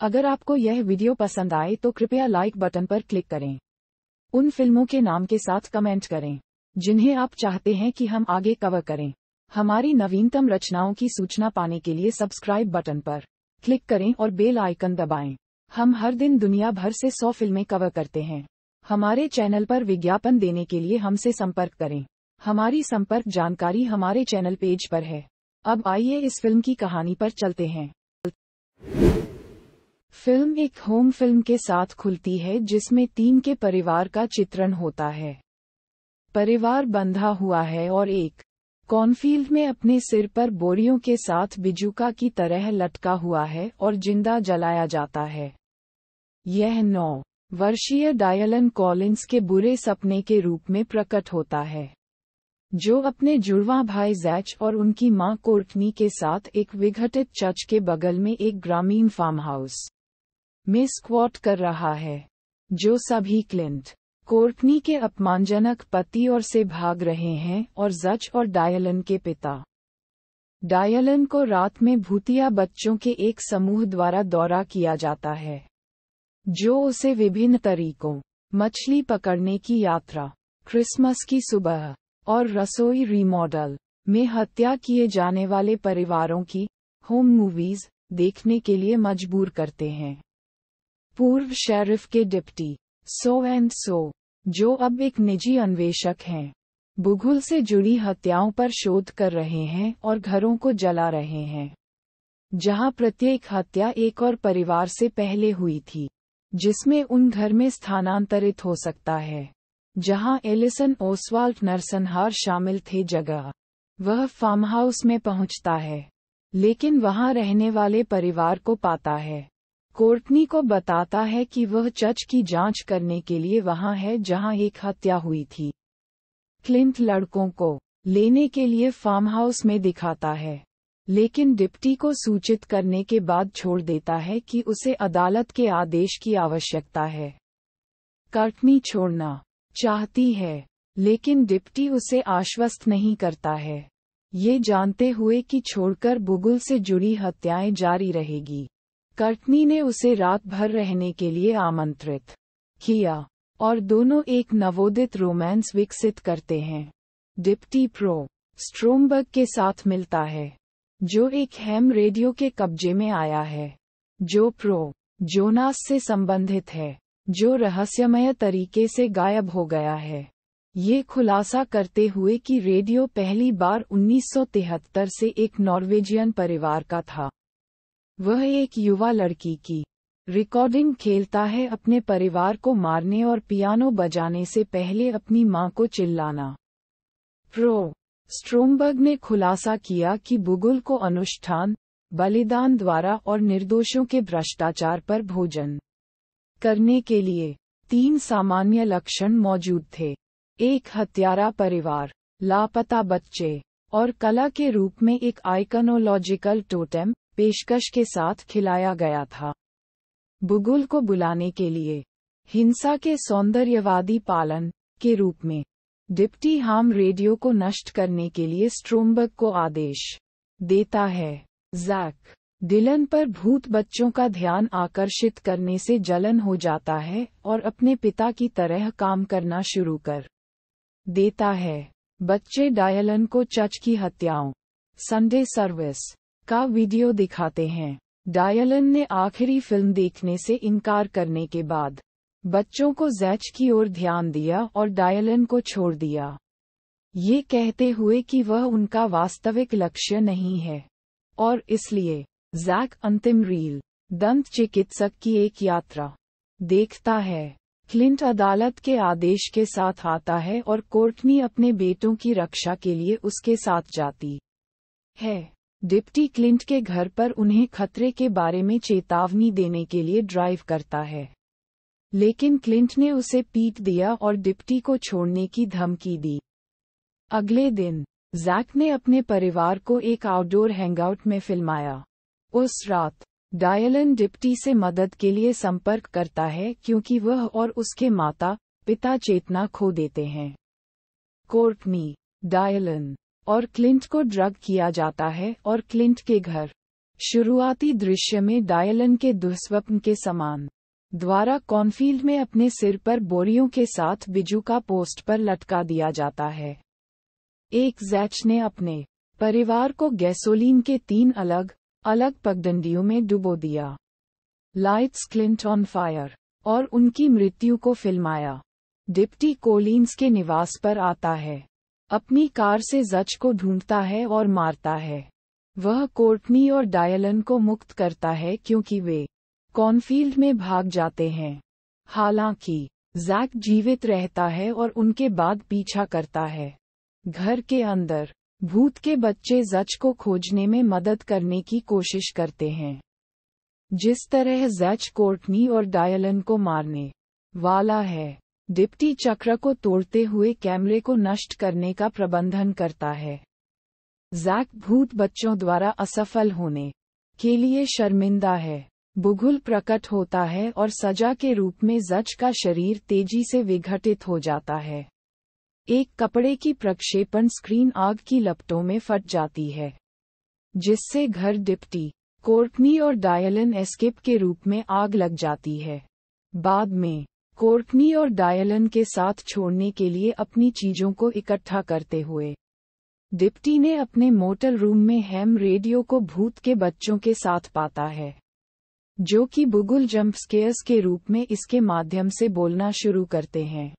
अगर आपको यह वीडियो पसंद आए तो कृपया लाइक बटन पर क्लिक करें। उन फिल्मों के नाम के साथ कमेंट करें जिन्हें आप चाहते हैं कि हम आगे कवर करें। हमारी नवीनतम रचनाओं की सूचना पाने के लिए सब्सक्राइब बटन पर क्लिक करें और बेल आइकन दबाएं। हम हर दिन दुनिया भर से 100 फिल्में कवर करते हैं। हमारे चैनल पर विज्ञापन देने के लिए हमसे संपर्क करें। हमारी संपर्क जानकारी हमारे चैनल पेज पर है। अब आइए इस फिल्म की कहानी पर चलते हैं। फिल्म एक होम फिल्म के साथ खुलती है जिसमें टीम के परिवार का चित्रण होता है। परिवार बंधा हुआ है और एक कॉर्नफील्ड में अपने सिर पर बोरियों के साथ बिजुका की तरह लटका हुआ है और जिंदा जलाया जाता है। यह 9 वर्षीय डायलन कॉलिंस के बुरे सपने के रूप में प्रकट होता है, जो अपने जुड़वां भाई जैच और उनकी मां कोर्टनी के साथ एक विघटित चर्च के बगल में एक ग्रामीण फार्म हाउस में स्क्वॉट कर रहा है, जो सभी क्लिंट कोर्टनी के अपमानजनक पति और से भाग रहे हैं और जच और डायलन के पिता। डायलन को रात में भूतिया बच्चों के एक समूह द्वारा दौरा किया जाता है, जो उसे विभिन्न तरीकों, मछली पकड़ने की यात्रा, क्रिसमस की सुबह और रसोई रीमॉडल में हत्या किए जाने वाले परिवारों की होम मूवीज देखने के लिए मजबूर करते हैं। पूर्व शेरिफ के डिप्टी सो एंड सो, जो अब एक निजी अन्वेषक हैं, बुगुल से जुड़ी हत्याओं पर शोध कर रहे हैं और घरों को जला रहे हैं, जहां प्रत्येक हत्या एक और परिवार से पहले हुई थी, जिसमें उन घर में स्थानांतरित हो सकता है जहां एलिसन ओसवाल्ड नरसंहार शामिल थे। जगह वह फार्म हाउस में पहुंचता है, लेकिन वहां रहने वाले परिवार को पाता है। कोर्टनी को बताता है कि वह चर्च की जांच करने के लिए वहां है जहां एक हत्या हुई थी। क्लिंट लड़कों को लेने के लिए फार्म हाउस में दिखाता है, लेकिन डिप्टी को सूचित करने के बाद छोड़ देता है कि उसे अदालत के आदेश की आवश्यकता है। कोर्टनी छोड़ना चाहती है, लेकिन डिप्टी उसे आश्वस्त नहीं करता है, ये जानते हुए कि छोड़कर बुगुल से जुड़ी हत्याएं जारी रहेगी। कोर्टनी ने उसे रात भर रहने के लिए आमंत्रित किया और दोनों एक नवोदित रोमांस विकसित करते हैं। डिप्टी प्रो स्ट्रोमबर्ग के साथ मिलता है, जो एक हैम रेडियो के कब्जे में आया है, जो प्रो जोनास से संबंधित है, जो रहस्यमय तरीके से गायब हो गया है, ये खुलासा करते हुए कि रेडियो पहली बार 1973 से एक नॉर्वेजियन परिवार का था। वह एक युवा लड़की की रिकॉर्डिंग खेलता है, अपने परिवार को मारने और पियानो बजाने से पहले अपनी मां को चिल्लाना। प्रो स्ट्रोमबर्ग ने खुलासा किया कि बुगुल को अनुष्ठान, बलिदान द्वारा और निर्दोषों के भ्रष्टाचार पर भोजन करने के लिए 3 सामान्य लक्षण मौजूद थे: एक हत्यारा परिवार, लापता बच्चे, और कला के रूप में एक आइकनोलॉजिकल टोटेम पेशकश के साथ खिलाया गया था। बुगुल को बुलाने के लिए हिंसा के सौंदर्यवादी पालन के रूप में डिप्टी हाम रेडियो को नष्ट करने के लिए स्ट्रोमबर्ग को आदेश देता है। जैक डिलन पर भूत बच्चों का ध्यान आकर्षित करने से जलन हो जाता है और अपने पिता की तरह काम करना शुरू कर देता है। बच्चे डायलन को चर्च की हत्याओं, संडे सर्विस का वीडियो दिखाते हैं। डायलन ने आखिरी फिल्म देखने से इनकार करने के बाद बच्चों को जैच की ओर ध्यान दिया और डायलन को छोड़ दिया, ये कहते हुए कि वह उनका वास्तविक लक्ष्य नहीं है, और इसलिए जैक अंतिम रील दंत चिकित्सक की एक यात्रा देखता है। क्लिंट अदालत के आदेश के साथ आता है और कोर्टनी अपने बेटों की रक्षा के लिए उसके साथ जाती है। डिप्टी क्लिंट के घर पर उन्हें खतरे के बारे में चेतावनी देने के लिए ड्राइव करता है, लेकिन क्लिंट ने उसे पीट दिया और डिप्टी को छोड़ने की धमकी दी। अगले दिन जैक ने अपने परिवार को एक आउटडोर हैंगआउट में फिल्माया। उस रात डायलन डिप्टी से मदद के लिए संपर्क करता है क्योंकि वह और उसके माता पिता चेतना खो देते हैं। कोर्टनी, डायलन और क्लिंट को ड्रग किया जाता है और क्लिंट के घर शुरुआती दृश्य में डायलन के दुःस्वप्न के समान द्वारा कॉर्नफील्ड में अपने सिर पर बोरियों के साथ बिजू का पोस्ट पर लटका दिया जाता है। एक जैच ने अपने परिवार को गैसोलीन के 3 अलग अलग पगडंडियों में डुबो दिया। लाइट्स क्लिंट ऑन फायर और उनकी मृत्यु को फिल्माया। डिप्टी कोलिन्स के निवास पर आता है, अपनी कार से जच को ढूंढता है और मारता है। वह कोर्टनी और डायलन को मुक्त करता है क्योंकि वे कॉर्नफील्ड में भाग जाते हैं। हालांकि जैक जीवित रहता है और उनके बाद पीछा करता है। घर के अंदर भूत के बच्चे जच को खोजने में मदद करने की कोशिश करते हैं। जिस तरह जैच कोर्टनी और डायलन को मारने वाला है, डिप्टी चक्र को तोड़ते हुए कैमरे को नष्ट करने का प्रबंधन करता है। जैक भूत बच्चों द्वारा असफल होने के लिए शर्मिंदा है। बुघुल प्रकट होता है और सजा के रूप में जच का शरीर तेजी से विघटित हो जाता है। एक कपड़े की प्रक्षेपण स्क्रीन आग की लपटों में फट जाती है, जिससे घर डिप्टी कोर्टनी और डायलन एस्केप के रूप में आग लग जाती है। बाद में कोर्टनी और डायलन के साथ छोड़ने के लिए अपनी चीजों को इकट्ठा करते हुए डिप्टी ने अपने मोटर रूम में हैम रेडियो को भूत के बच्चों के साथ पाता है, जो कि बुगुल जंप स्केयर्स के रूप में इसके माध्यम से बोलना शुरू करते हैं।